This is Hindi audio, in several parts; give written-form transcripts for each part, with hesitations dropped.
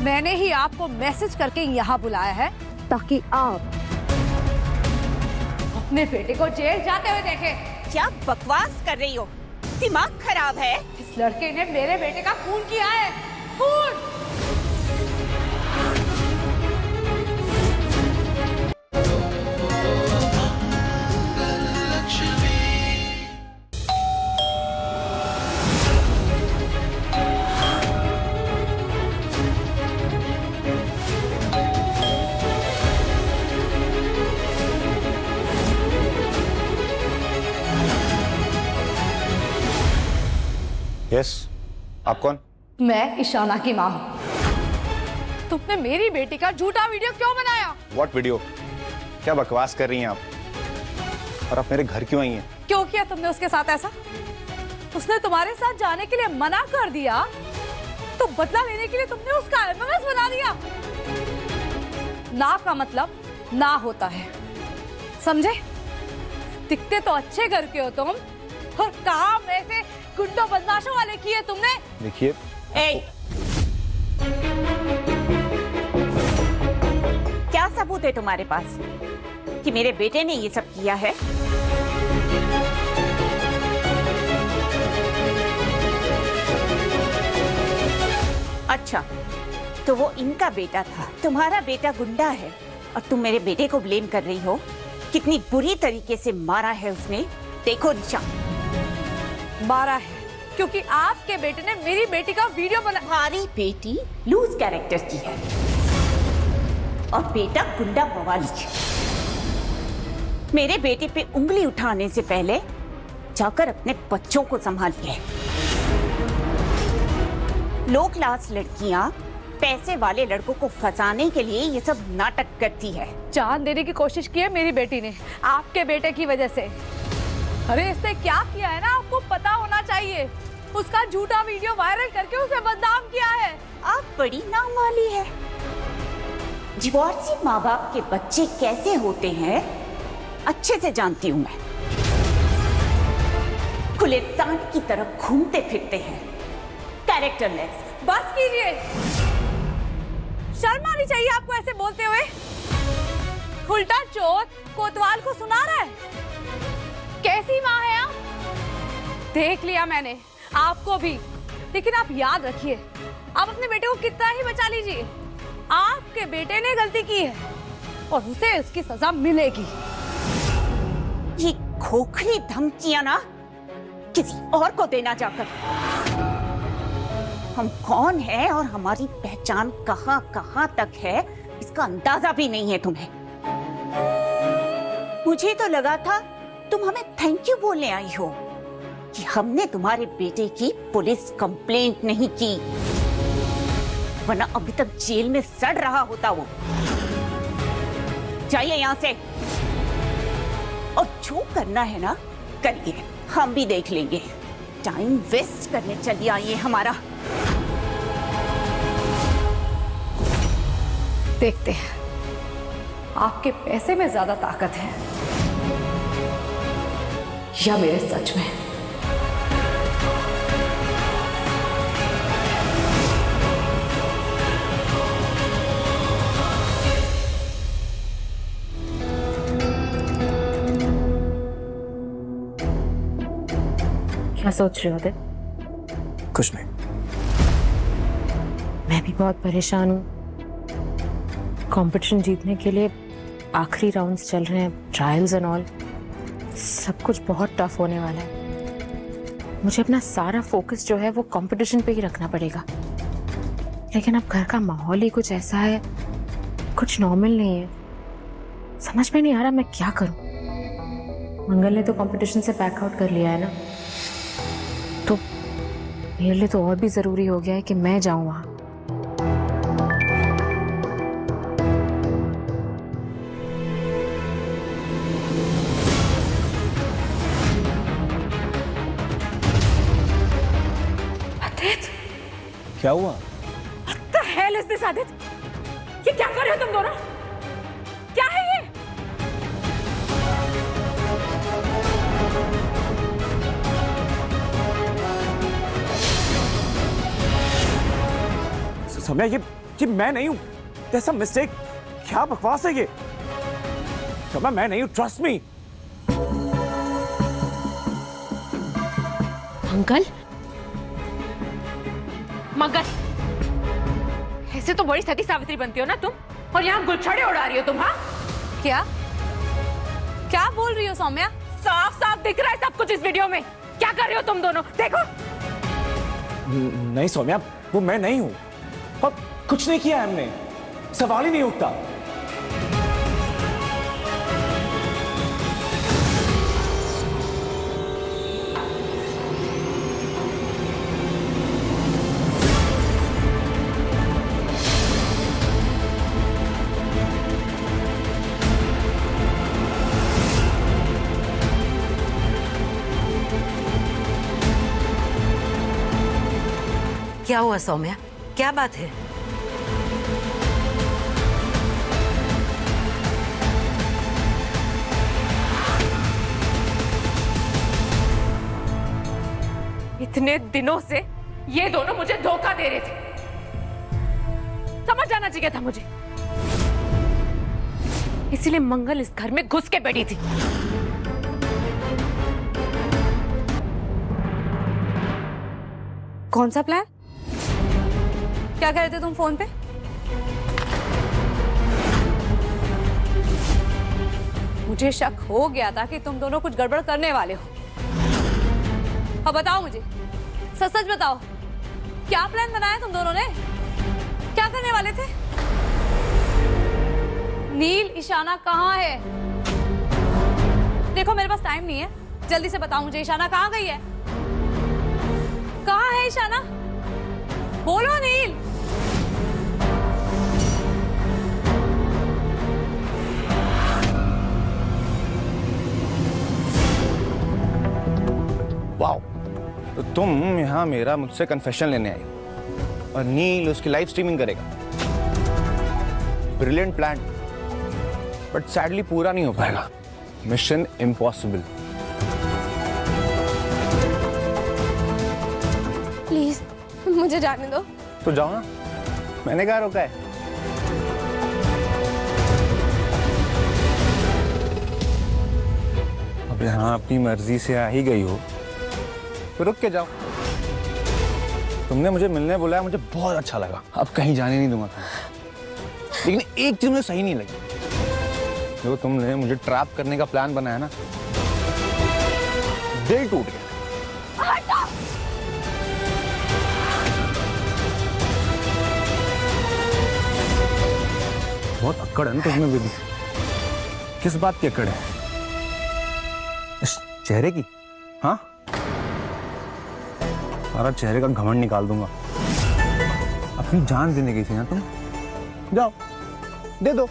मैंने ही आपको मैसेज करके यहाँ बुलाया है ताकि आप अपने बेटे को जेल जाते हुए देखें। क्या बकवास कर रही हो? दिमाग खराब है? इस लड़के ने मेरे बेटे का खून किया है, खून। यस, आप कौन? मैं ईशाना की माँ हूँ। तुमने मेरी बेटी का झूठा वीडियो क्यों बनाया? What video? क्या बकवास कर रही हैं आप? और आप मेरे घर क्यों आई हैं? क्यों किया तुमने उसके साथ ऐसा? उसने तुम्हारे साथ जाने के लिए मना कर दिया, तो बदला लेने के लिए तुमने उसका एमएमएस बना दिया। ना का मतलब ना होता है, समझे? दिखते तो अच्छे घर के हो तुम, और काम ऐसे गुंडों बदमाशों वाले किए तुमने। देखिए, क्या सबूत है तुम्हारे पास कि मेरे बेटे ने ये सब किया है? अच्छा, तो वो इनका बेटा था। तुम्हारा बेटा गुंडा है और तुम मेरे बेटे को ब्लेम कर रही हो। कितनी बुरी तरीके से मारा है उसने, देखो निशा। मारा है क्योंकि आपके बेटे ने मेरी बेटी का वीडियो बना। हमारी बेटी लूज कैरेक्टर की है और बेटा गुंडा बवाली है। मेरे बेटे पे उंगली उठाने से पहले जाकर अपने बच्चों को संभालिए। लो क्लास लड़कियां पैसे वाले लड़कों को फंसाने के लिए ये सब नाटक करती है। जान देने की कोशिश की है मेरी बेटी ने आपके बेटे की वजह से। अरे इसने क्या किया है ना, आपको पता होना चाहिए। उसका झूठा वीडियो वायरल करके उसे बदनाम किया है। आप बड़ी नाम वाली है। डिवोर्सी माँ बाप के बच्चे कैसे होते हैं अच्छे से जानती हूँ मैं। खुले सांड की तरह घूमते फिरते हैं, कैरेक्टरलेस। बस कीजिए, शर्म आनी चाहिए आपको ऐसे बोलते हुए। उल्टा चोर कोतवाल को सुना रहा है। कैसी माँ है आप? देख लिया मैंने आपको भी, लेकिन आप याद रखिए, आप अपने बेटे को कितना ही बचा लीजिए, आपके बेटे ने गलती की है और उसे उसकी सजा मिलेगी। ये खोखली धमकियां ना किसी और को देना जाकर। हम कौन हैं और हमारी पहचान कहां कहां तक है इसका अंदाजा भी नहीं है तुम्हें। मुझे तो लगा था तुम हमें थैंक यू बोलने आई हो कि हमने तुम्हारे बेटे की पुलिस कंप्लेंट नहीं की, वरना अभी तक जेल में सड़ रहा होता वो। जाइए यहां से, और जो करना है ना करिए, हम भी देख लेंगे। टाइम वेस्ट करने चली आई है हमारा। देखते हैं आपके पैसे में ज्यादा ताकत है या मेरे सच में। क्या सोच रहे हो आदित्य? कुछ नहीं। मैं भी बहुत परेशान हूँ। कंपटीशन जीतने के लिए आखिरी राउंड्स चल रहे हैं, ट्रायल्स एंड ऑल। सब कुछ बहुत टफ होने वाला है। मुझे अपना सारा फोकस जो है वो कंपटीशन पे ही रखना पड़ेगा। लेकिन अब घर का माहौल ही कुछ ऐसा है, कुछ नॉर्मल नहीं है। समझ में नहीं आ रहा मैं क्या करूं। मंगल ने तो कंपटीशन से बैक आउट कर लिया है ना, तो मेरे लिए तो और भी जरूरी हो गया है कि मैं जाऊं वहां। क्या हुआ? What the hell is this, Aditya? ये क्या कर रहे हो तुम दोनों? क्या है ये? सम्या, ये ये मैं नहीं हूँ। ऐसा मिस्टेक, क्या बकवास है ये? शोभा मैं नहीं हूँ, ट्रस्ट मी। मंगल, मंगल, ऐसे तो बड़ी सती सावित्री बनती हो ना तुम, और यहाँ गुलछड़े उड़ा रही हो तुम। हाँ, क्या क्या बोल रही हो सौम्या? साफ साफ दिख रहा है सब कुछ इस वीडियो में। क्या कर रहे हो तुम दोनों? देखो। नहीं सौम्या, वो मैं नहीं हूँ, और कुछ नहीं किया हमने, सवाल ही नहीं उठता। क्या हुआ सौम्या, क्या बात है? इतने दिनों से ये दोनों मुझे धोखा दे रहे थे, समझ जाना चाहिए था मुझे। इसीलिए मंगल इस घर में घुस के बैठी थी। कौन सा प्लान? क्या कह रहे थे तुम फोन पे? मुझे शक हो गया था कि तुम दोनों कुछ गड़बड़ करने वाले हो। अब बताओ मुझे, सच सच बताओ, क्या प्लान बनाया तुम दोनों ने? क्या करने वाले थे? नील, ईशाना कहाँ है? देखो मेरे पास टाइम नहीं है, जल्दी से बताओ मुझे, ईशाना कहाँ गई है? कहाँ है ईशाना? बोलो नील। वाओ, तो तुम यहाँ मेरा मुझसे कन्फेशन लेने आई और नील उसकी लाइव स्ट्रीमिंग करेगा। ब्रिलियंट प्लान, बट सैडली पूरा नहीं हो पाएगा। Mission impossible. प्लीज मुझे जाने दो। तो जाओ ना, मैंने कहा रोका है। अब यहाँ अपनी मर्जी से आ ही गई हो तो रुक के जाओ। तुमने मुझे मिलने बुलाया, मुझे बहुत अच्छा लगा। अब कहीं जाने नहीं दूंगा तुम्हें। लेकिन एक चीज मुझे सही नहीं लगी, जो तुमने मुझे ट्रैप करने का प्लान बनाया ना, दिल टूट गया। बहुत अक्कड़ है ना तुझमें भी। किस बात की अक्कड़ है? इस चेहरे की? हाँ, सारा चेहरे का घमंड निकाल दूंगा। अपनी जान देने गई थी ना तुम, जाओ दे दो।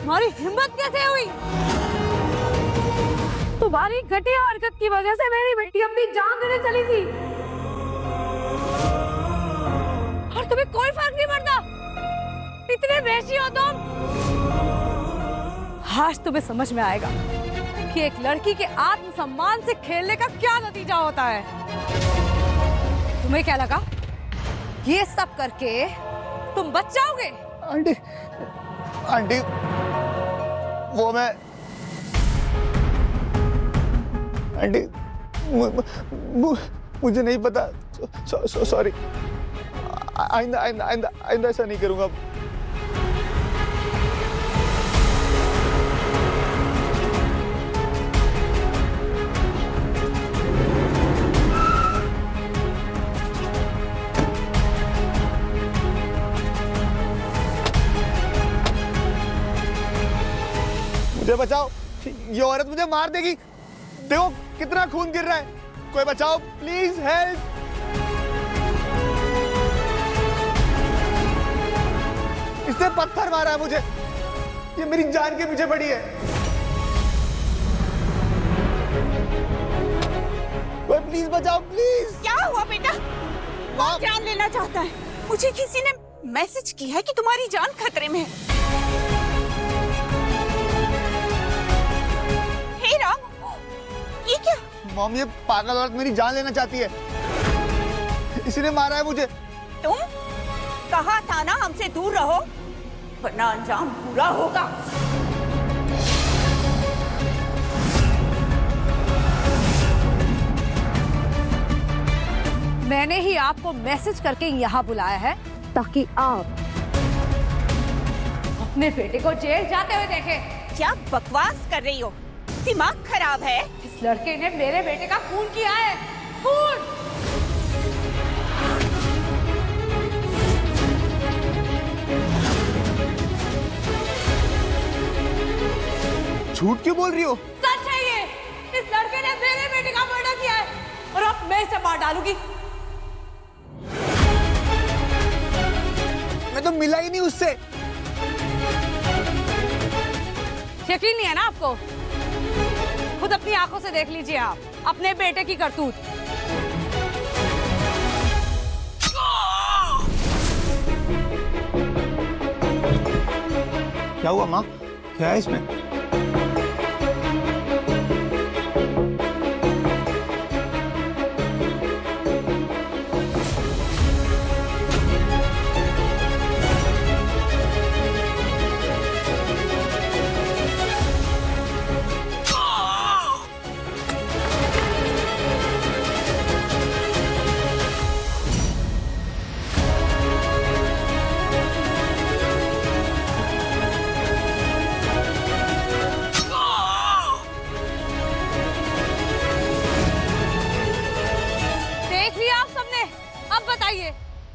तुम्हारी हिम्मत कैसे हुई? तुम्हारी घटिया हरकत की वजह से मेरी बेटी अपनी जान देने चली थी, और तुम्हें कोई फर्क नहीं पड़ता। इतने बेशी हो तुम। आज तुम्हें समझ में आएगा कि एक लड़की के आत्मसम्मान से खेलने का क्या नतीजा होता है। तुम्हें क्या लगा ये सब करके तुम बच जाओगे? आंटी, आंटी, वो मैं, आंटी, मुझे नहीं पता। सॉरी, आइंदा आइंदा आइंदा आइंदा ऐसा नहीं करूंगा। मुझे बचाओ, ये औरत मुझे मार देगी। देखो कितना खून गिर रहा है, कोई बचाओ प्लीज, हेल्प। इसने पत्थर मारा है मुझे, ये मेरी जान के पीछे पड़ी है। कोई प्लीज बचाओ प्लीज। क्या हुआ बेटा? कौन जान लेना चाहता है? मुझे किसी ने मैसेज किया है कि तुम्हारी जान खतरे में है। हे राम, ये क्या? मॉम, ये पागल औरत मेरी जान लेना चाहती है, इसी ने मारा है मुझे। तुम कहा था ना हमसे दूर रहो, वरना अंजाम बुरा होगा। मैंने ही आपको मैसेज करके यहाँ बुलाया है ताकि आप अपने बेटे को जेल जाते हुए देखें। क्या बकवास कर रही हो? दिमाग खराब है? इस लड़के ने मेरे बेटे का खून किया है, खून। झूठ क्यों बोल रही हो? सच है ये, इस लड़के ने मेरे बेटे का मर्डर किया है और अब मैं इसे मार डालूंगी। मैं तो मिला ही नहीं उससे। यकीन नहीं है ना आपको? खुद अपनी आंखों से देख लीजिए आप अपने बेटे की करतूत। क्या हुआ माँ? क्या है इसमें?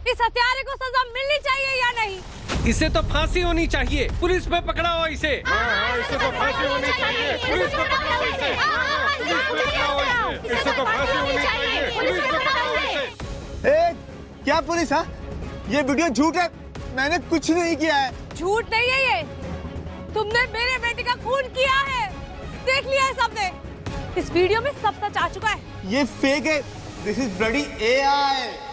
इस हत्यारे को सजा मिलनी चाहिए या नहीं? इसे तो फांसी होनी चाहिए, पुलिस पे पकड़ाओ इसे। इसे तो फांसी होनी चाहिए, पुलिस पे पकड़ाओ इसे। इसे तो फांसी होनी चाहिए, पुलिस पे पकड़ाओ इसे। ए, क्या पुलिस? हाँ, ये वीडियो झूठ है, मैंने कुछ नहीं किया है। झूठ नहीं है ये, तुमने मेरे बेटे का खून किया है, देख लिया है सबने। इस वीडियो में सब सच आ चुका है। ये फेक है, दिस इज ब्लडी AI।